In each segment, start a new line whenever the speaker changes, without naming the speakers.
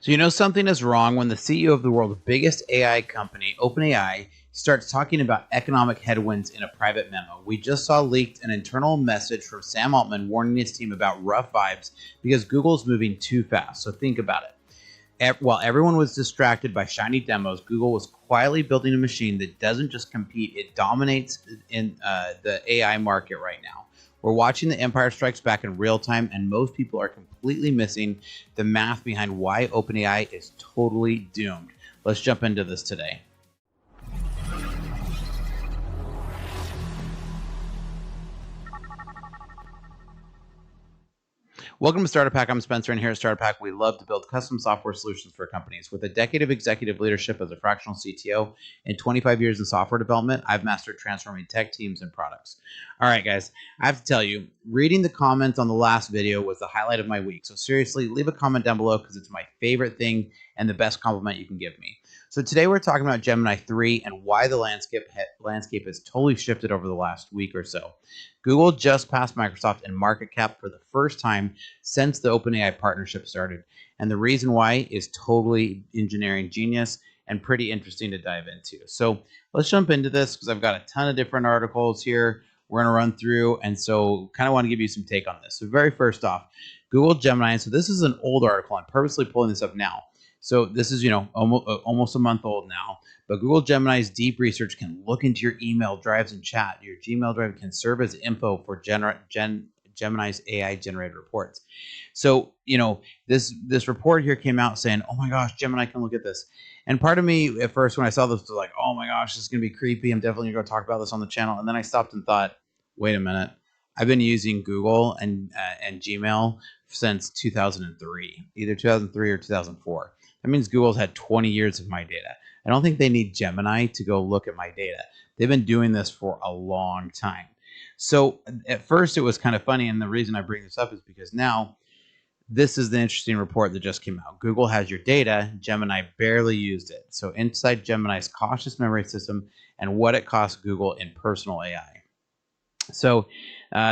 So you know something is wrong when the CEO of the world's biggest AI company, OpenAI, starts talking about economic headwinds in a private memo. We just saw leaked an internal message from Sam Altman warning his team about rough vibes because Google's moving too fast. So think about it. While everyone was distracted by shiny demos, Google was quietly building a machine that doesn't just compete, it dominates in the AI market right now. We're watching the Empire Strikes Back in real time, and most people are completely missing the math behind why OpenAI is totally doomed. Let's jump into this today. Welcome to Startup Pack. I'm Spencer, and here at Startup Pack, we love to build custom software solutions for companies. With a decade of executive leadership as a fractional CTO and 25 years in software development, I've mastered transforming tech teams and products. All right, guys, I have to tell you, reading the comments on the last video was the highlight of my week. So seriously, leave a comment down below because it's my favorite thing and the best compliment you can give me. So today we're talking about Gemini 3 and why the landscape has totally shifted over the last week or so. Google just passed Microsoft in market cap for the first time since the OpenAI partnership started. And the reason why is totally engineering genius and pretty interesting to dive into. So let's jump into this because I've got a ton of different articles here we're going to run through. And so kind of want to give you some take on this. So very first off, Google Gemini. So this is an old article. I'm purposely pulling this up now. So this is, almost a month old now. But Google Gemini's deep research can look into your email drives and chat. Your Gmail drive can serve as info for Gemini's AI-generated reports. So, this report here came out saying, oh my gosh, Gemini can look at this. And part of me at first when I saw this was like, oh my gosh, this is going to be creepy. I'm definitely going to go talk about this on the channel. And then I stopped and thought, wait a minute. I've been using Google and Gmail since 2003, either 2003 or 2004. That means Google's had 20 years of my data. I don't think they need Gemini to go look at my data. They've been doing this for a long time. So at first it was kind of funny, and the reason I bring this up is because now this is the interesting report that just came out. Google has your data, Gemini barely used it. So inside Gemini's cautious memory system and what it costs Google in personal AI. So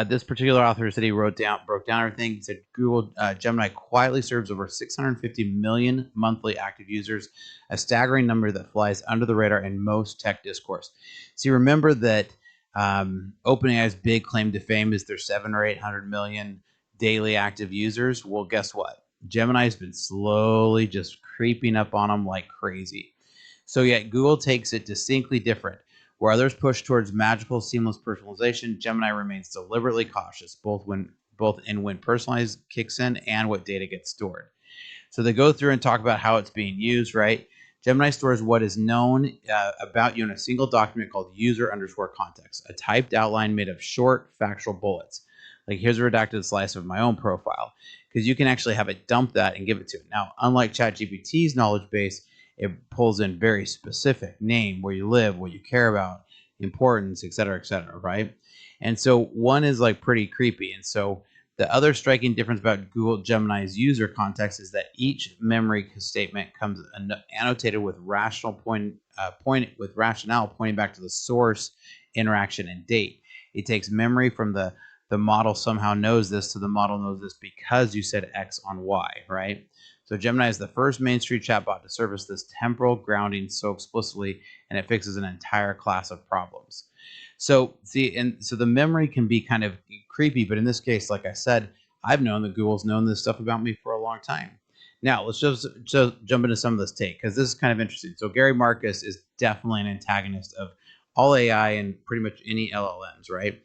this particular author said he broke down everything. He said Google Gemini quietly serves over 650 million monthly active users, a staggering number that flies under the radar in most tech discourse. See, remember that OpenAI's big claim to fame is their 700 or 800 million daily active users. Well, guess what? Gemini's been slowly just creeping up on them like crazy. So yet Google takes it distinctly different. Where others push towards magical, seamless personalization, Gemini remains deliberately cautious, both when personalized kicks in and what data gets stored. So they go through and talk about how it's being used, right? Gemini stores what is known about you in a single document called user_context, a typed outline made of short, factual bullets. Like here's a redacted slice of my own profile, because you can actually have it dump that and give it to it. Now, unlike ChatGPT's knowledge base, it pulls in very specific name, where you live, what you care about, importance, et cetera, right? And so one is like pretty creepy. And so the other striking difference about Google Gemini's user context is that each memory statement comes annotated with rationale pointing back to the source, interaction, and date. It takes memory from the model somehow knows this, so the model knows this because you said X on Y, right? So Gemini is the first mainstream chatbot to service this temporal grounding so explicitly, and it fixes an entire class of problems. So so the memory can be kind of creepy, but in this case, like I said, I've known that Google's known this stuff about me for a long time. Now let's just jump into some of this take, because this is kind of interesting. So Gary Marcus is definitely an antagonist of all AI and pretty much any LLMs, right?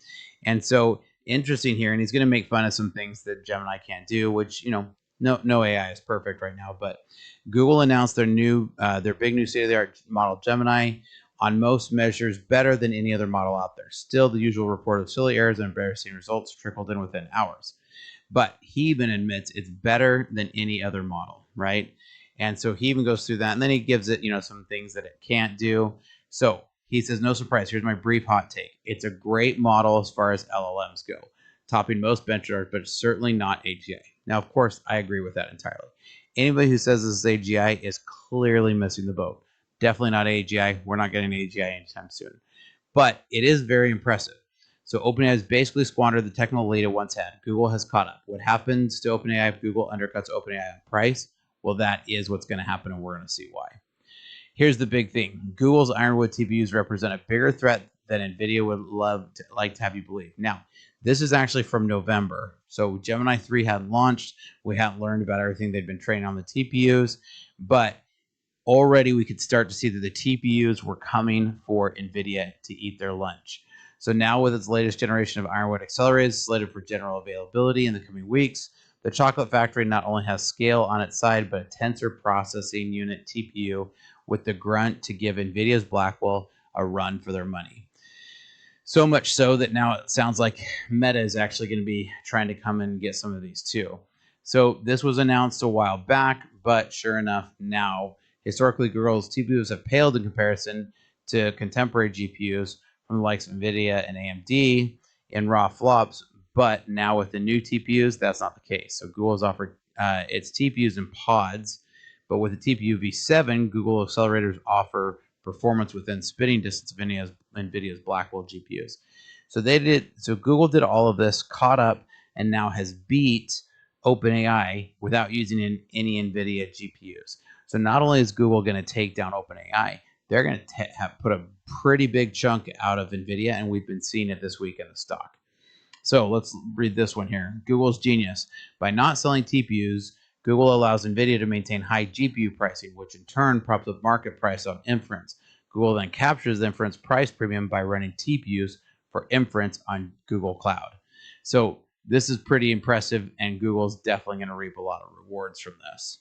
And so interesting here, and he's going to make fun of some things that Gemini can't do, which, no AI is perfect right now, but Google announced their big new state-of-the-art model Gemini, on most measures better than any other model out there. Still, the usual report of silly errors and embarrassing results trickled in within hours. But he even admits it's better than any other model, right? And so he even goes through that, and then he gives it, some things that it can't do. So he says, no surprise, here's my brief hot take. It's a great model as far as LLMs go, topping most benchmarks, but certainly not AGI. Now, of course, I agree with that entirely. Anybody who says this is AGI is clearly missing the boat. Definitely not AGI. We're not getting AGI anytime soon. But it is very impressive. So OpenAI has basically squandered the technical lead it once had. Google has caught up. What happens to OpenAI if Google undercuts OpenAI on price? Well, that is what's going to happen, and we're going to see why. Here's the big thing. Google's Ironwood TPUs represent a bigger threat than NVIDIA would like to have you believe. Now, this is actually from November. So Gemini 3 had launched. We hadn't learned about everything they've been training on the TPUs, but already we could start to see that the TPUs were coming for NVIDIA to eat their lunch. So now with its latest generation of Ironwood accelerators slated for general availability in the coming weeks, the Chocolate Factory not only has scale on its side, but a tensor processing unit TPU with the grunt to give NVIDIA's Blackwell a run for their money. So much so that now it sounds like Meta is actually going to be trying to come and get some of these too. So this was announced a while back, but sure enough, now historically Google's TPUs have paled in comparison to contemporary GPUs from the likes of NVIDIA and AMD in raw flops, but now with the new TPUs, that's not the case. So Google has offered its TPUs in pods, but with the TPU V7, Google accelerators offer performance within spitting distance of NVIDIA's Blackwell GPUs. So Google did all of this, caught up, and now has beat OpenAI without using any NVIDIA GPUs. So not only is Google going to take down OpenAI, they're going to have put a pretty big chunk out of NVIDIA, and we've been seeing it this week in the stock. So let's read this one here. Google's genius. By not selling TPUs, Google allows NVIDIA to maintain high GPU pricing, which in turn props up market price on inference. Google then captures the inference price premium by running TPUs for inference on Google Cloud. So this is pretty impressive, and Google's definitely going to reap a lot of rewards from this.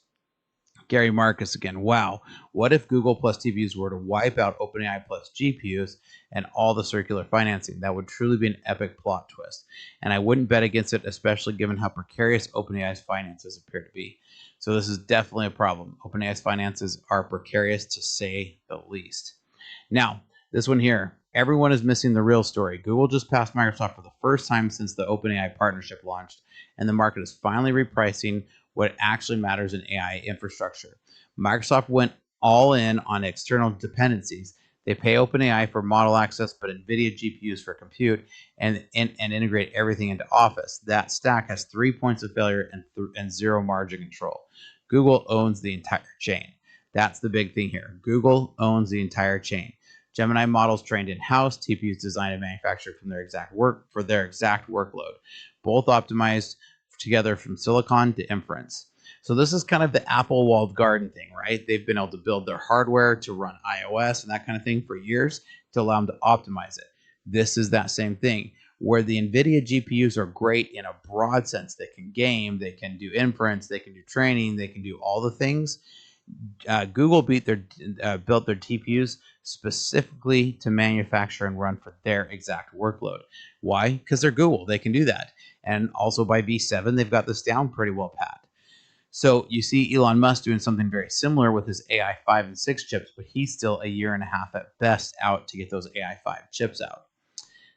Gary Marcus again. Wow. What if Google plus TPUs were to wipe out OpenAI plus GPUs and all the circular financing? That would truly be an epic plot twist. And I wouldn't bet against it, especially given how precarious OpenAI's finances appear to be. So this is definitely a problem. OpenAI's finances are precarious, to say the least. Now, this one here. Everyone is missing the real story. Google just passed Microsoft for the first time since the OpenAI partnership launched, and the market is finally repricing what actually matters in AI infrastructure. Microsoft went all in on external dependencies. They pay OpenAI for model access, but NVIDIA GPUs for compute, and integrate everything into Office. That stack has 3 points of failure and zero margin control. Google owns the entire chain. That's the big thing here. Google owns the entire chain. Gemini models trained in-house, TPUs designed and manufactured for their exact workload, both optimized together from silicon to inference. So this is kind of the Apple walled garden thing, right? They've been able to build their hardware to run iOS and that kind of thing for years to allow them to optimize it. This is that same thing where the NVIDIA GPUs are great in a broad sense. They can game, they can do inference, they can do training, they can do all the things. Google built their TPUs specifically to manufacture and run for their exact workload. Why? Because they're Google. They can do that. And also by V7, they've got this down pretty well pat. So you see Elon Musk doing something very similar with his AI 5 and 6 chips, but he's still a year and a half at best out to get those AI 5 chips out.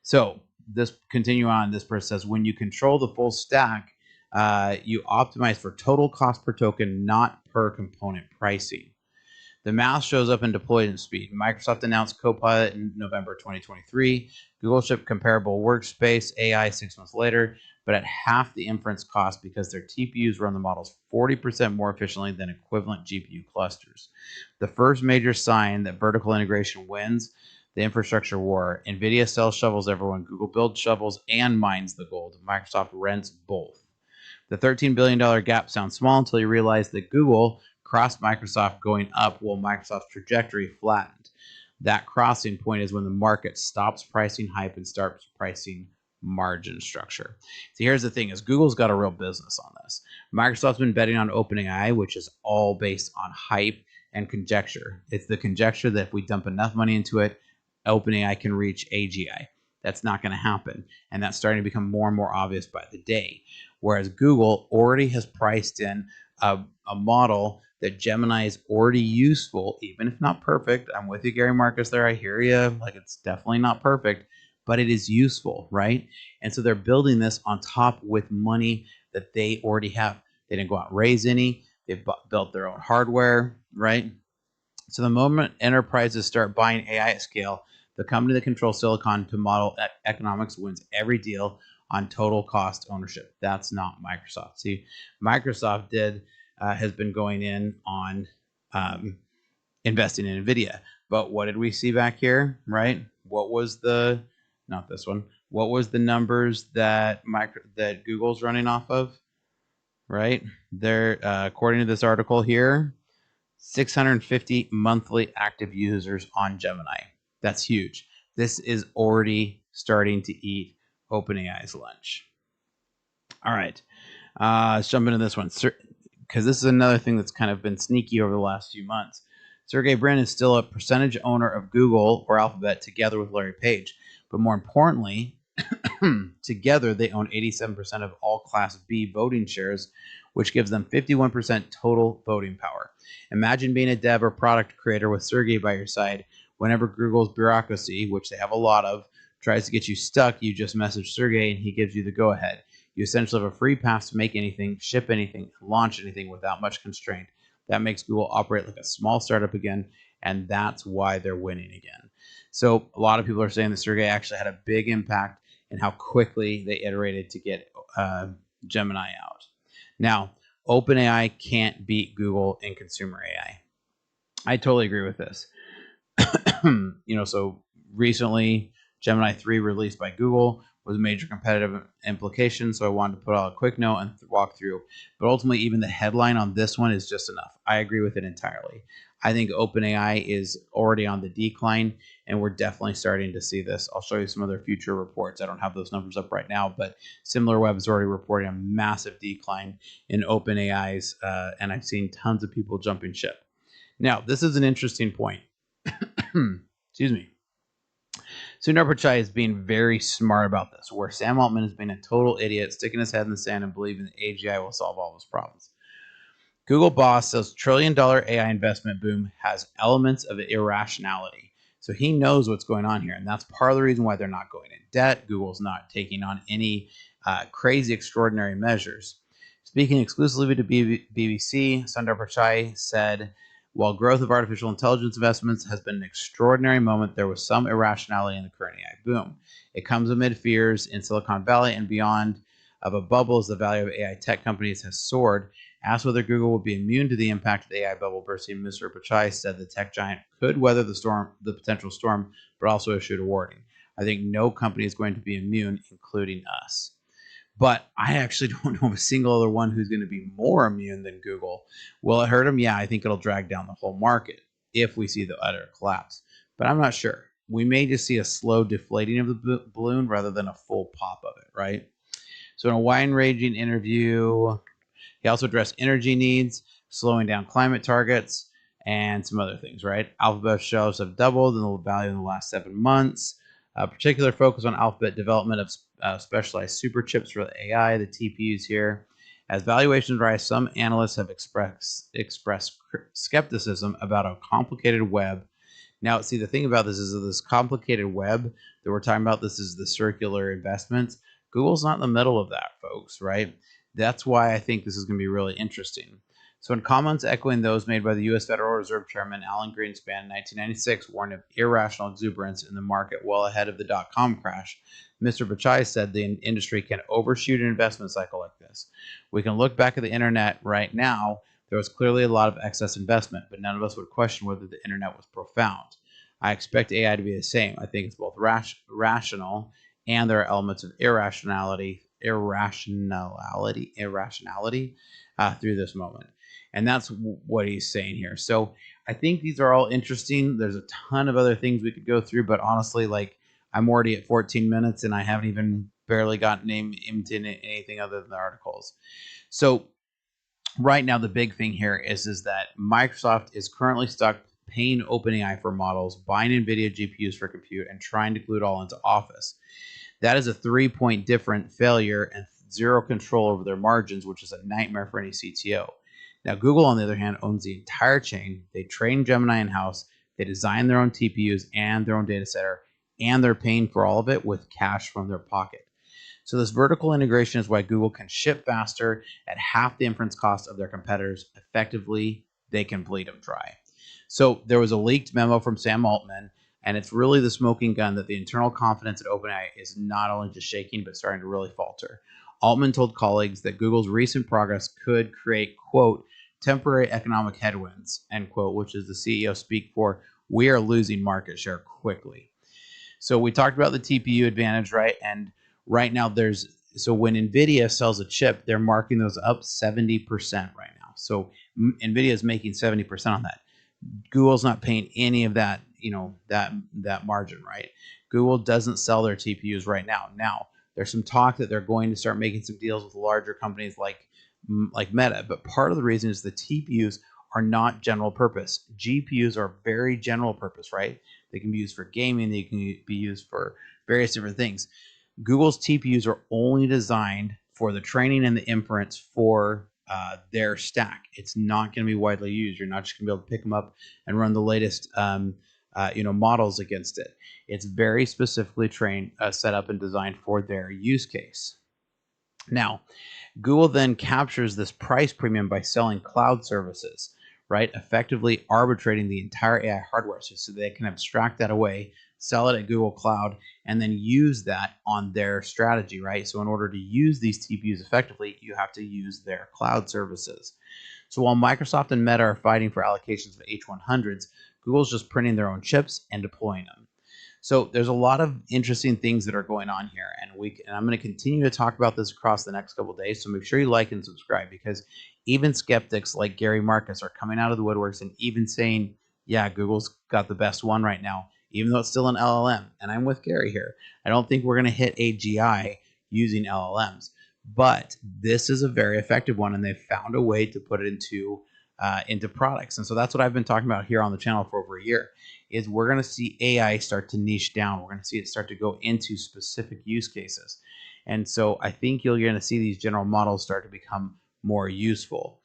So this continue on. This person says, when you control the full stack, you optimize for total cost per token, not per component pricing. The math shows up in deployment speed. Microsoft announced Copilot in November 2023. Google shipped comparable workspace AI 6 months later, but at half the inference cost because their TPUs run the models 40% more efficiently than equivalent GPU clusters. The first major sign that vertical integration wins the infrastructure war. NVIDIA sells shovels everyone. Google builds shovels and mines the gold. Microsoft rents both. The $13 billion gap sounds small until you realize that Google crossed Microsoft going up while Microsoft's trajectory flattened. That crossing point is when the market stops pricing hype and starts pricing margin structure. So here's the thing is Google's got a real business on this. Microsoft's been betting on OpenAI, which is all based on hype and conjecture. It's the conjecture that if we dump enough money into it, OpenAI can reach AGI. That's not going to happen. And that's starting to become more and more obvious by the day. Whereas Google already has priced in a model that Gemini is already useful, even if not perfect. I'm with you, Gary Marcus, there. I hear you. Like, it's definitely not perfect, but it is useful, right? And so they're building this on top with money that they already have. They didn't go out and raise any. They've built their own hardware, right? So the moment enterprises start buying AI at scale, the company that controls silicon to model economics wins every deal on total cost ownership. That's not Microsoft. See, Microsoft did has been going in on investing in NVIDIA. But what did we see back here, right? What was the, not this one, what was the numbers that Google's running off of, right? They're, according to this article here, 650 monthly active users on Gemini. That's huge. This is already starting to eat OpenAI's lunch. All right, let's jump into this one, because this is another thing that's kind of been sneaky over the last few months. Sergey Brin is still a percentage owner of Google or Alphabet together with Larry Page. But more importantly, together they own 87% of all Class B voting shares, which gives them 51% total voting power. Imagine being a dev or product creator with Sergey by your side. Whenever Google's bureaucracy, which they have a lot of, tries to get you stuck, you just message Sergey and he gives you the go-ahead. You essentially have a free pass to make anything, ship anything, launch anything without much constraint. That makes Google operate like a small startup again, and that's why they're winning again. So a lot of people are saying that Sergey actually had a big impact in how quickly they iterated to get Gemini out. Now, OpenAI can't beat Google in consumer AI. I totally agree with this. So recently, Gemini 3 released by Google was a major competitive implication, so I wanted to put out a quick note and walk through. But ultimately, even the headline on this one is just enough. I agree with it entirely. I think OpenAI is already on the decline, and we're definitely starting to see this. I'll show you some other future reports. I don't have those numbers up right now, but SimilarWeb is already reporting a massive decline in OpenAI's, and I've seen tons of people jumping ship. Now, this is an interesting point. Excuse me. Sundar Pichai is being very smart about this, where Sam Altman has been a total idiot, sticking his head in the sand and believing that AGI will solve all his problems. Google boss says $1 trillion AI investment boom has elements of irrationality. So he knows what's going on here, and that's part of the reason why they're not going in debt. Google's not taking on any crazy, extraordinary measures. Speaking exclusively to BBC, Sundar Pichai said, while growth of artificial intelligence investments has been an extraordinary moment, there was some irrationality in the current AI boom. It comes amid fears in Silicon Valley and beyond of a bubble as the value of AI tech companies has soared. Asked whether Google would be immune to the impact of the AI bubble bursting, Mr. Pichai said the tech giant could weather the potential storm, but also issued a warning. I think no company is going to be immune, including us. But I actually don't know of a single other one who's going to be more immune than Google. Will it hurt them? Yeah, I think it'll drag down the whole market if we see the utter collapse. But I'm not sure. We may just see a slow deflating of the balloon rather than a full pop of it, right? So in a wide-ranging interview, he also addressed energy needs, slowing down climate targets, and some other things, right? Alphabet shelves have doubled in the value in the last 7 months. Particular focus on Alphabet development of specialized super chips for the AI, the TPUs here. As valuations rise, some analysts have expressed skepticism about a complicated web. Now, see, the thing about this is that this complicated web that we're talking about, this is the circular investments. Google's not in the middle of that, folks, right? That's why I think this is going to be really interesting. So in comments echoing those made by the U.S. Federal Reserve Chairman Alan Greenspan in 1996 warned of irrational exuberance in the market well ahead of the dot-com crash, Mr. Pichai said the industry can overshoot an investment cycle like this. We can look back at the internet right now. There was clearly a lot of excess investment, but none of us would question whether the internet was profound. I expect AI to be the same. I think it's both rational and there are elements of irrationality through this moment. And that's what he's saying here. So I think these are all interesting. There's a ton of other things we could go through, but honestly, like I'm already at 14 minutes and I haven't even barely gotten into anything other than the articles. So right now, the big thing here is that Microsoft is currently stuck paying OpenAI for models, buying NVIDIA GPUs for compute, and trying to glue it all into Office. That is a 3-point different failure and zero control over their margins, which is a nightmare for any CTO. Now, Google, on the other hand, owns the entire chain. They train Gemini in-house. They design their own TPUs and their own data center, and they're paying for all of it with cash from their pocket. So this vertical integration is why Google can ship faster at half the inference cost of their competitors. Effectively, they can bleed them dry. So there was a leaked memo from Sam Altman, and it's really the smoking gun that the internal confidence at OpenAI is not only just shaking, but starting to really falter. Altman told colleagues that Google's recent progress could create, quote, temporary economic headwinds, end quote, which is the CEO speak for we are losing market share quickly. So we talked about the TPU advantage, right? And right now so when NVIDIA sells a chip, they're marking those up 70% right now. So NVIDIA is making 70% on that. Google's not paying any of that, that margin, right? Google doesn't sell their TPUs right now. Now, there's some talk that they're going to start making some deals with larger companies like Meta, but part of the reason is the TPUs are not general purpose. GPUs are very general purpose, right? They can be used for gaming, they can be used for various different things. Google's TPUs are only designed for the training and the inference for their stack. It's not going to be widely used. You're not just going to be able to pick them up and run the latest models against it. It's very specifically trained, set up and designed for their use case. Now, Google then captures this price premium by selling cloud services, right? Effectively arbitrating the entire AI hardware so they can abstract that away, sell it at Google Cloud, and then use that on their strategy, right? So in order to use these TPUs effectively, you have to use their cloud services. So while Microsoft and Meta are fighting for allocations of H100s, Google's just printing their own chips and deploying them. So there's a lot of interesting things that are going on here, and I'm going to continue to talk about this across the next couple of days. So make sure you like and subscribe, because even skeptics like Gary Marcus are coming out of the woodworks and even saying, yeah, Google's got the best one right now, even though it's still an LLM. And I'm with Gary here. I don't think we're going to hit AGI using LLMs, but this is a very effective one, and they've found a way to put it into products. And so that's what I've been talking about here on the channel for over a year, is we're going to see AI start to niche down. We're going to see it start to go into specific use cases. And so I think you're going to see these general models start to become more useful.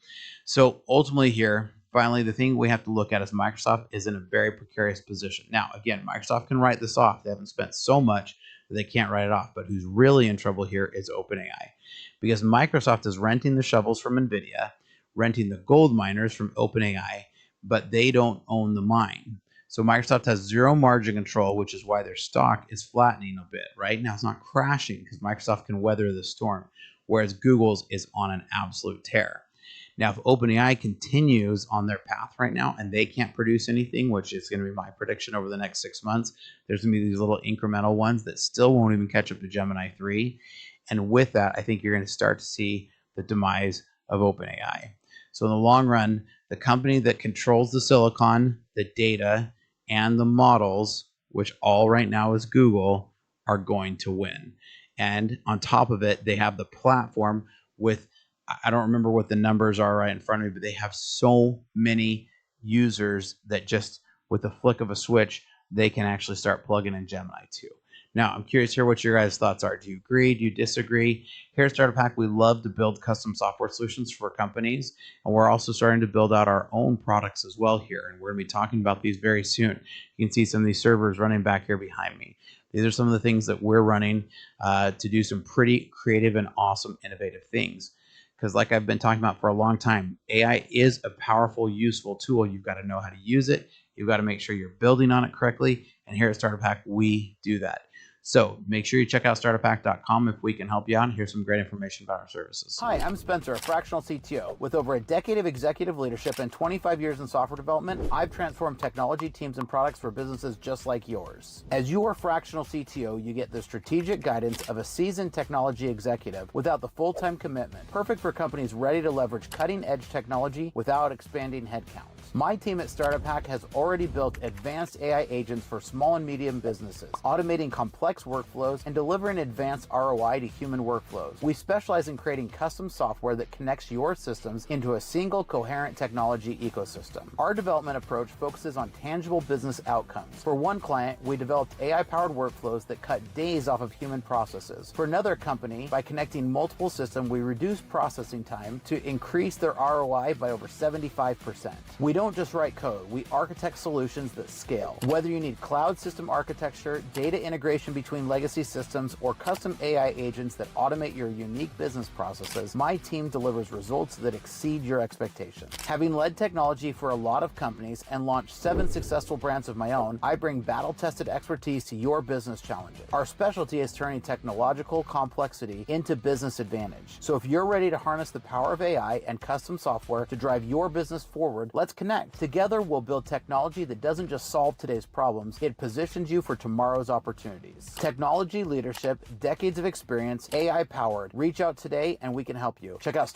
So ultimately here, finally, the thing we have to look at is Microsoft is in a very precarious position. Now, again, Microsoft can write this off. They haven't spent so much that they can't write it off. But who's really in trouble here is OpenAI, because Microsoft is renting the shovels from NVIDIA, renting the gold miners from OpenAI, but they don't own the mine. So Microsoft has zero margin control, which is why their stock is flattening a bit. Right now, it's not crashing because Microsoft can weather the storm, whereas Google's is on an absolute tear. Now, if OpenAI continues on their path right now and they can't produce anything, which is going to be my prediction over the next 6 months, there's going to be these little incremental ones that still won't even catch up to Gemini 3. And with that, I think you're going to start to see the demise of OpenAI. So in the long run, the company that controls the silicon, the data, and the models, which all right now is Google, are going to win. And on top of it, they have the platform with, I don't remember what the numbers are right in front of me, but they have so many users that just with the flick of a switch, they can actually start plugging in Gemini 2. Now, I'm curious to hear what your guys' thoughts are. Do you agree? Do you disagree? Here at Startup Hack, we love to build custom software solutions for companies, and we're also starting to build out our own products as well here, and we're going to be talking about these very soon. You can see some of these servers running back here behind me. These are some of the things that we're running to do some pretty creative and awesome, innovative things. Because like I've been talking about for a long time, AI is a powerful, useful tool. You've got to know how to use it. You've got to make sure you're building on it correctly. And here at Startup Hack, we do that. So make sure you check out startuphack.com if we can help you out. And here's some great information about our services.
Hi, I'm Spencer, a fractional CTO. With over a decade of executive leadership and 25 years in software development, I've transformed technology teams and products for businesses just like yours. As your fractional CTO, you get the strategic guidance of a seasoned technology executive without the full-time commitment, perfect for companies ready to leverage cutting-edge technology without expanding headcount. My team at Startup Hack has already built advanced AI agents for small and medium businesses, automating complex workflows and delivering advanced ROI to human workflows. We specialize in creating custom software that connects your systems into a single coherent technology ecosystem. Our development approach focuses on tangible business outcomes. For one client, we developed AI-powered workflows that cut days off of human processes. For another company, by connecting multiple systems, we reduced processing time to increase their ROI by over 75%. We don't don't just write code, we architect solutions that scale. Whether you need cloud system architecture, data integration between legacy systems, or custom AI agents that automate your unique business processes, my team delivers results that exceed your expectations. Having led technology for a lot of companies and launched 7 successful brands of my own, I bring battle-tested expertise to your business challenges. Our specialty is turning technological complexity into business advantage. So if you're ready to harness the power of AI and custom software to drive your business forward, let's connect. Together, we'll build technology that doesn't just solve today's problems, it positions you for tomorrow's opportunities. Technology leadership, decades of experience, AI powered. Reach out today and we can help you. Check out